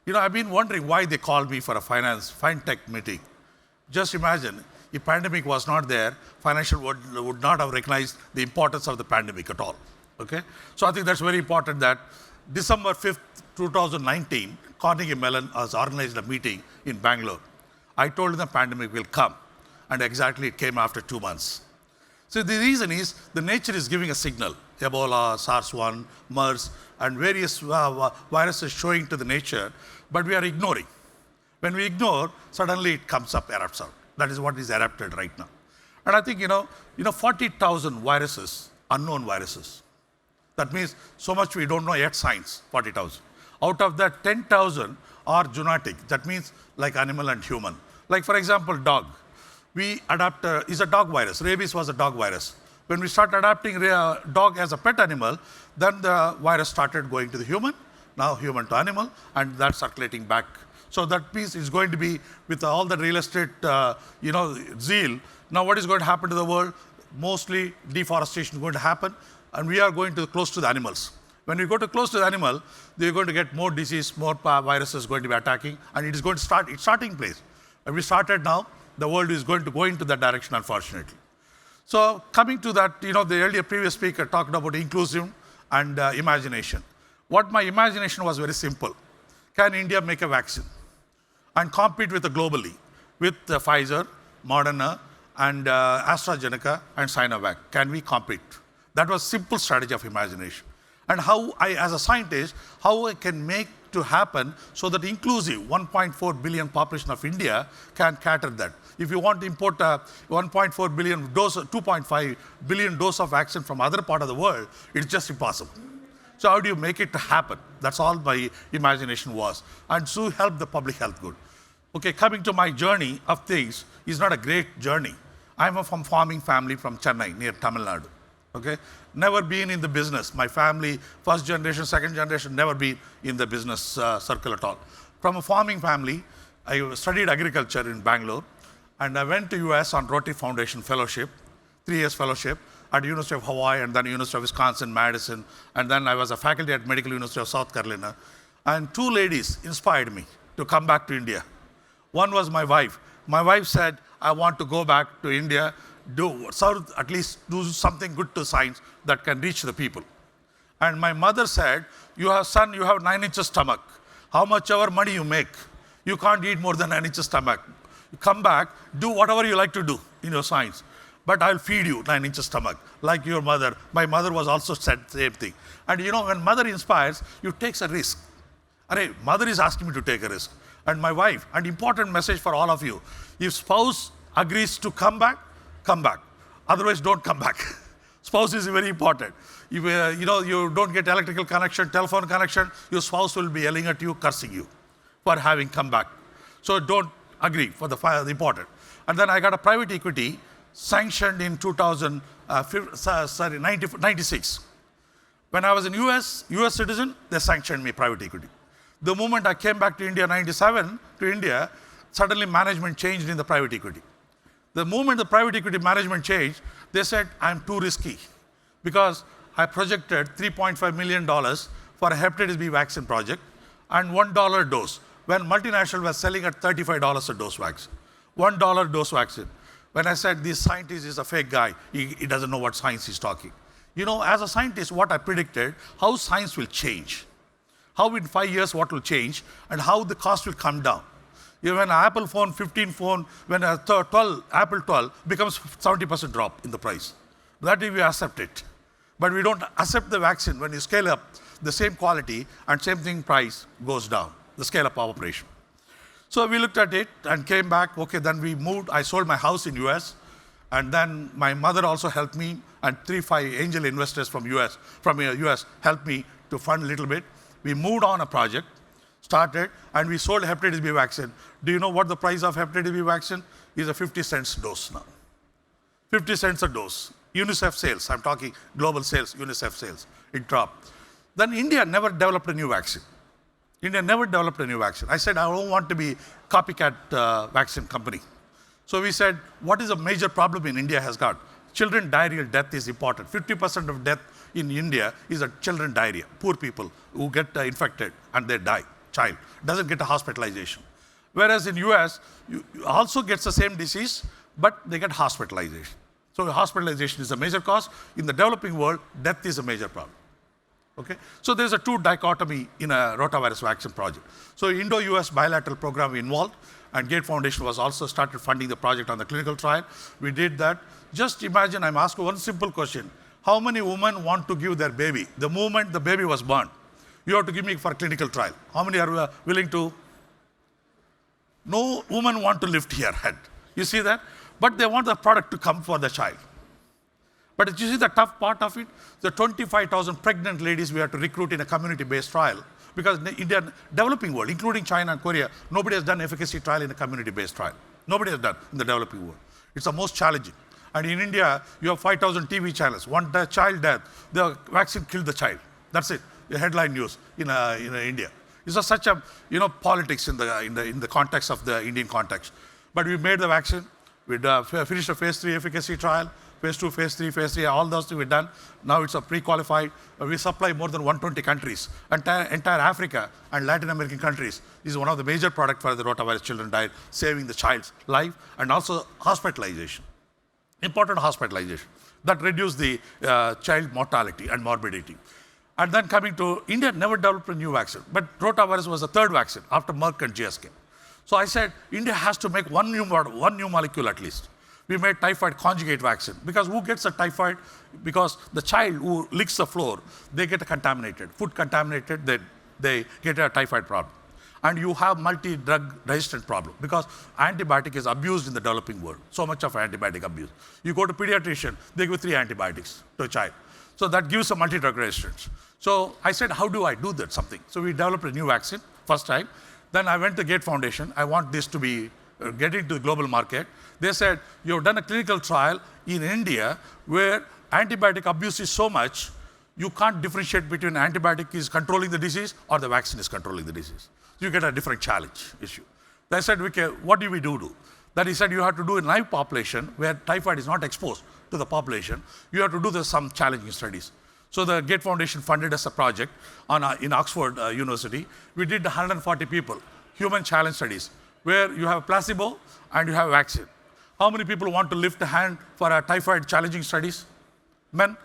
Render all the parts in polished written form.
I've been wondering why they called me for a FinTech meeting. Just imagine, if pandemic was not there, financial world would not have recognized the importance of the pandemic at all. Okay? So I think that's very important that December 5th, 2019, Carnegie Mellon has organized a meeting in Bangalore. I told them the pandemic will come, and exactly it came after 2 months. So the reason is the nature is giving a signal. Ebola, SARS-1, MERS, and various viruses showing to the nature, but we are ignoring. When we ignore, suddenly it comes up, erupts out. That is what is erupted right now. And I think, 40,000 viruses, unknown viruses. That means so much we don't know yet science, 40,000. Out of that, 10,000 are zoonotic. That means like animal and human. Like, for example, dog. We adapt, is a dog virus. Rabies was a dog virus. When we start adapting dog as a pet animal, then the virus started going to the human, now human to animal, and that's circulating back. So that means it's going to be with all the real estate, zeal. Now what is going to happen to the world? Mostly deforestation is going to happen, and we are going to close to the animals. When we go to close to the animal, they're going to get more disease, more viruses going to be attacking, and it is going to start, it's starting place. And we started now, the world is going to go into that direction, unfortunately. So coming to that, the earlier previous speaker talked about inclusive and imagination. What my imagination was very simple. Can India make a vaccine and compete with globally with Pfizer, Moderna, and AstraZeneca and Sinovac? Can we compete? That was simple strategy of imagination. And how I, as a scientist, how I can make to happen so that inclusive 1.4 billion population of India can cater that. If you want to import 1.4 billion dose, 2.5 billion dose of vaccine from other part of the world, it's just impossible. So how do you make it happen? That's all my imagination was. And so help the public health good. Okay, coming to my journey of things is not a great journey. I'm from farming family from Chennai, near Tamil Nadu. Okay, never been in the business. My family, first generation, second generation, never been in the business circle at all. From a farming family, I studied agriculture in Bangalore, and I went to US on Rotary Foundation Fellowship, 3 years fellowship at University of Hawaii, and then University of Wisconsin-Madison, and then I was a faculty at Medical University of South Carolina. And 2 ladies inspired me to come back to India. One was my wife. My wife said, I want to go back to India, at least do something good to science that can reach the people. And my mother said, son, you have 9 inches stomach. How much ever money you make, you can't eat more than 9 inches stomach. You come back, do whatever you like to do in your science, but I'll feed you 9 inches stomach, like your mother. My mother was also said the same thing. And when mother inspires, you take a risk. Mother is asking me to take a risk. And my wife, and important message for all of you, if spouse agrees to come back, come back. Otherwise, don't come back. Spouse is very important. If you don't get electrical connection, telephone connection, your spouse will be yelling at you, cursing you for having come back. So don't agree for the important. And then I got a private equity sanctioned in 96. When I was in US citizen, they sanctioned me private equity. The moment I came back to India, 97, suddenly management changed in the private equity. The moment the private equity management changed, they said, I'm too risky because I projected $3.5 million for a hepatitis B vaccine project and $1 dose, when multinational was selling at $35 a dose vaccine. $1 dose vaccine. When I said this scientist is a fake guy, he doesn't know what science he's talking. As a scientist, what I predicted, how science will change. How in 5 years what will change and how the cost will come down. When an Apple phone, 15 phone, when a Apple 12 becomes 70% drop in the price. That we accept it. But we don't accept the vaccine when you scale up the same quality and same thing price goes down, the scale up of operation. So we looked at it and came back. Okay, then we moved. I sold my house in US, and then my mother also helped me, and 3-5 angel investors from US helped me to fund a little bit. We moved on a project, started, and we sold hepatitis B vaccine. Do you know what the price of hepatitis B vaccine is? A 50 cents dose now. 50 cents a dose. UNICEF sales, I'm talking global sales, UNICEF sales, it dropped. Then India never developed a new vaccine. I said, I don't want to be copycat vaccine company. So we said, what is a major problem in India has got? Children diarrheal death is important. 50% of death in India is a children diarrhea, poor people who get infected and they die. child, doesn't get a hospitalization. Whereas in US, you also gets the same disease, but they get hospitalization. So hospitalization is a major cause. In the developing world, death is a major problem. Okay? So there's a two dichotomy in a rotavirus vaccine project. So Indo-US bilateral program we involved, and Gates Foundation was also started funding the project on the clinical trial. We did that. Just imagine, I'm asking one simple question. How many women want to give their baby? The moment the baby was born, you have to give me for a clinical trial. How many are willing to? No woman want to lift her head. You see that? But they want the product to come for the child. But you see the tough part of it? The 25,000 pregnant ladies we have to recruit in a community-based trial. Because in the Indian developing world, including China and Korea, nobody has done efficacy trial in a community-based trial. Nobody has done in the developing world. It's the most challenging. And in India, you have 5,000 TV channels. One child death, the vaccine killed the child. That's it. The headline news in India. It's such a politics in the context of the Indian context. But we made the vaccine. We finished a phase 3 efficacy trial. Phase 2, phase 3, all those things we've done. Now it's a pre-qualified. We supply more than 120 countries. Entire Africa and Latin American countries. This is one of the major products for the rotavirus children died, saving the child's life, and also hospitalization. Important hospitalization. That reduced the child mortality and morbidity. And then coming to India, never developed a new vaccine. But rotavirus was the third vaccine after Merck and GSK. So I said, India has to make one new molecule at least. We made typhoid conjugate vaccine. Because who gets a typhoid? Because the child who licks the floor, they get contaminated. Food contaminated, they get a typhoid problem. And you have multi-drug resistant problem because antibiotic is abused in the developing world. So much of antibiotic abuse. You go to pediatrician, they give 3 antibiotics to a child. So that gives a multi-drug resistance. So I said, how do I do that something? So we developed a new vaccine, first time. Then I went to Gates Foundation. I want this to be getting to the global market. They said, you've done a clinical trial in India where antibiotic abuse is so much, you can't differentiate between antibiotic is controlling the disease or the vaccine is controlling the disease. You get a different challenge issue. They said, okay, what do we do? Then he said, you have to do a live population where typhoid is not exposed to the population. You have to do some challenging studies. So the Gates Foundation funded us a project in Oxford University. We did 140 people, human challenge studies, where you have placebo and you have vaccine. How many people want to lift a hand for a typhoid challenging studies? Men?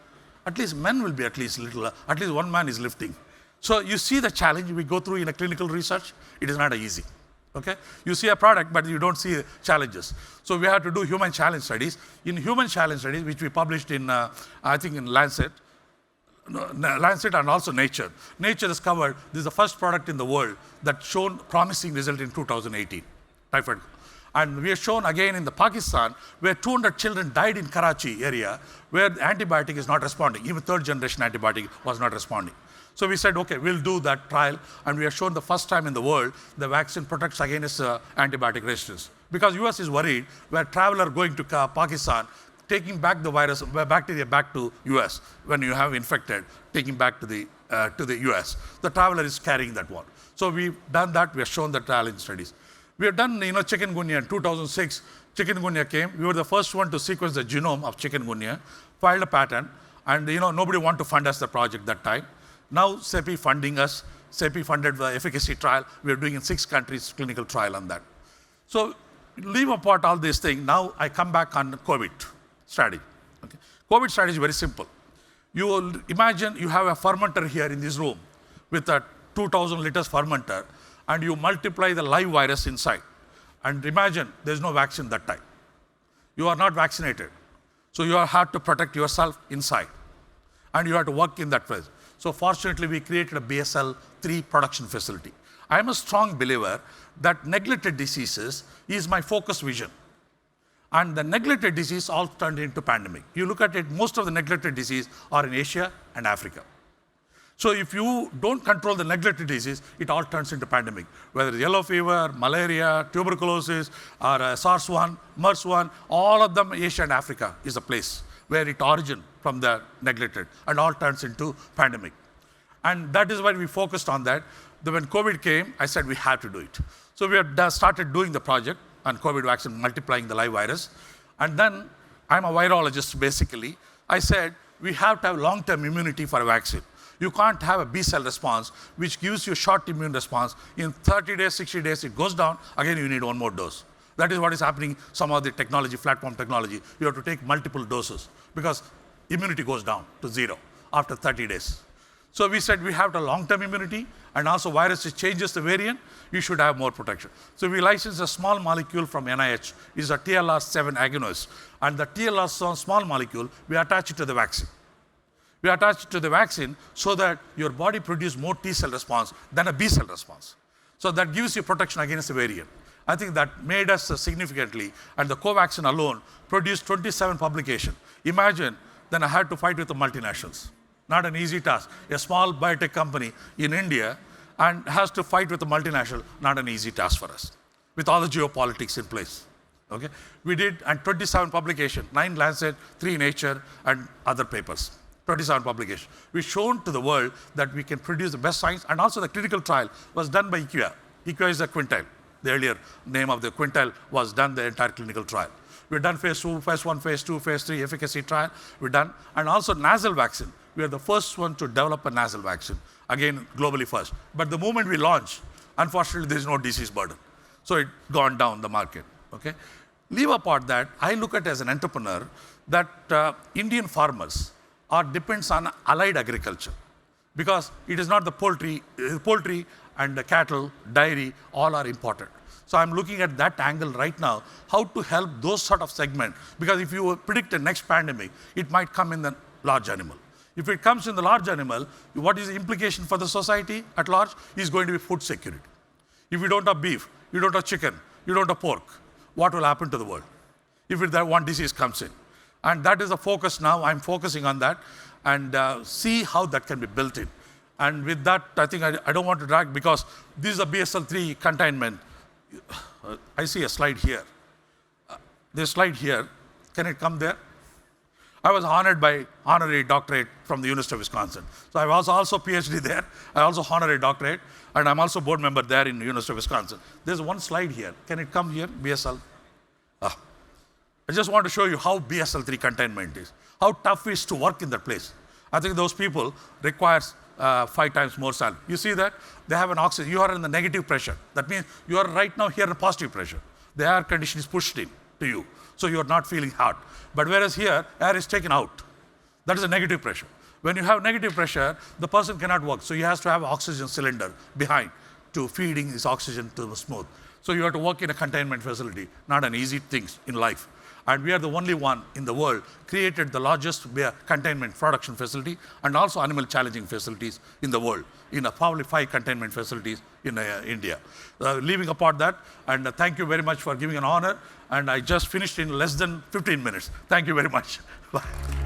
At least men will be at least one man is lifting. So you see the challenge we go through in a clinical research. It is not easy. Okay? You see a product, but you don't see challenges. So we have to do human challenge studies. In human challenge studies, which we published in, I think in Lancet and also Nature. Nature discovered this is the first product in the world that shown promising result in 2018, typhoid. And we have shown again in the Pakistan, where 200 children died in Karachi area, where the antibiotic is not responding. Even third generation antibiotic was not responding. So we said, okay, we'll do that trial. And we have shown the first time in the world, the vaccine protects against antibiotic resistance. Because US is worried, where traveler going to Pakistan, taking back the virus, bacteria back to US, when you have infected, taking back to the US. The traveler is carrying that one. So we've done that, we have shown the trial in studies. We have done, chikungunya in 2006. Chikungunya came. We were the first one to sequence the genome of chikungunya, filed a patent, and nobody wanted to fund us the project that time. Now CEPI funding us. CEPI funded the efficacy trial. We are doing in 6 countries clinical trial on that. So leave apart all these things. Now I come back on COVID strategy. Okay. COVID strategy is very simple. You will imagine you have a fermenter here in this room with a 2,000 liters fermenter, and you multiply the live virus inside. And imagine there's no vaccine that time. You are not vaccinated. So you have to protect yourself inside. And you have to work in that phase. So fortunately, we created a BSL-3 production facility. I'm a strong believer that neglected diseases is my focus vision. And the neglected disease all turned into pandemic. You look at it, most of the neglected disease are in Asia and Africa. So if you don't control the neglected disease, it all turns into pandemic. Whether it's yellow fever, malaria, tuberculosis, or SARS-1, MERS-1, all of them, Asia and Africa is a place where it origin from the neglected and all turns into pandemic. And that is why we focused on that. When COVID came, I said we have to do it. So we have started doing the project on COVID vaccine, multiplying the live virus. And then I'm a virologist basically. I said we have to have long-term immunity for a vaccine. You can't have a B cell response, which gives you short immune response. In 30 days, 60 days, it goes down. Again, you need one more dose. That is what is happening, some of the technology, platform technology. You have to take multiple doses because immunity goes down to 0 after 30 days. So we said we have the long-term immunity, and also virus changes the variant, you should have more protection. So we licensed a small molecule from NIH. It's a TLR7 agonist. And the TLR7 small molecule, we attach it to the vaccine. We attach it to the vaccine so that your body produces more T cell response than a B cell response. So that gives you protection against the variant. I think that made us significantly, and the Covaxin alone produced 27 publications. Imagine, then I had to fight with the multinationals. Not an easy task. A small biotech company in India and has to fight with the multinational, not an easy task for us, with all the geopolitics in place. Okay? We did, and 27 publications, 9 Lancet, 3 Nature, and other papers. 27 publications. We've shown to the world that we can produce the best science, and also the clinical trial was done by IQVIA. IQVIA is a quintile. The earlier name of the quintile was done the entire clinical trial. We've done phase 2, phase 1, phase 2, phase 3 efficacy trial. We've done, and also nasal vaccine. We are the first one to develop a nasal vaccine. Again, globally first. But the moment we launch, unfortunately, there is no disease burden. So it gone down the market. Okay? Leave apart that, I look at as an entrepreneur that Indian farmers depends on allied agriculture, because it is not the poultry and the cattle, dairy, all are important. So I'm looking at that angle right now, how to help those sort of segments, because if you predict the next pandemic, it might come in the large animal. If it comes in the large animal, what is the implication for the society at large? Is going to be food security. If you don't have beef, you don't have chicken, you don't have pork, what will happen to the world if that one disease comes in? And that is the focus now. I'm focusing on that and see how that can be built in. And with that, I think I don't want to drag, because this is a BSL-3 containment. I see a slide here. This slide here, can it come there? I was honored by honorary doctorate from the University of Wisconsin. So I was also PhD there. I also honorary doctorate, and I'm also board member there in the University of Wisconsin. There's one slide here. Can it come here, BSL? I just want to show you how BSL-3 containment is, how tough it is to work in that place. I think those people requires 5 times more salary. You see that? They have an oxygen. You are in the negative pressure. That means you are right now here in positive pressure. The air condition is pushed in to you, so you are not feeling hot. But whereas here, air is taken out. That is a negative pressure. When you have negative pressure, the person cannot work, so he has to have an oxygen cylinder behind to feeding his oxygen to the smooth. So you have to work in a containment facility, not an easy thing in life. And we are the only one in the world created the largest containment production facility and also animal challenging facilities in the world, in probably 5 containment facilities in India. Leaving apart that, and thank you very much for giving an honor. And I just finished in less than 15 minutes. Thank you very much. Bye.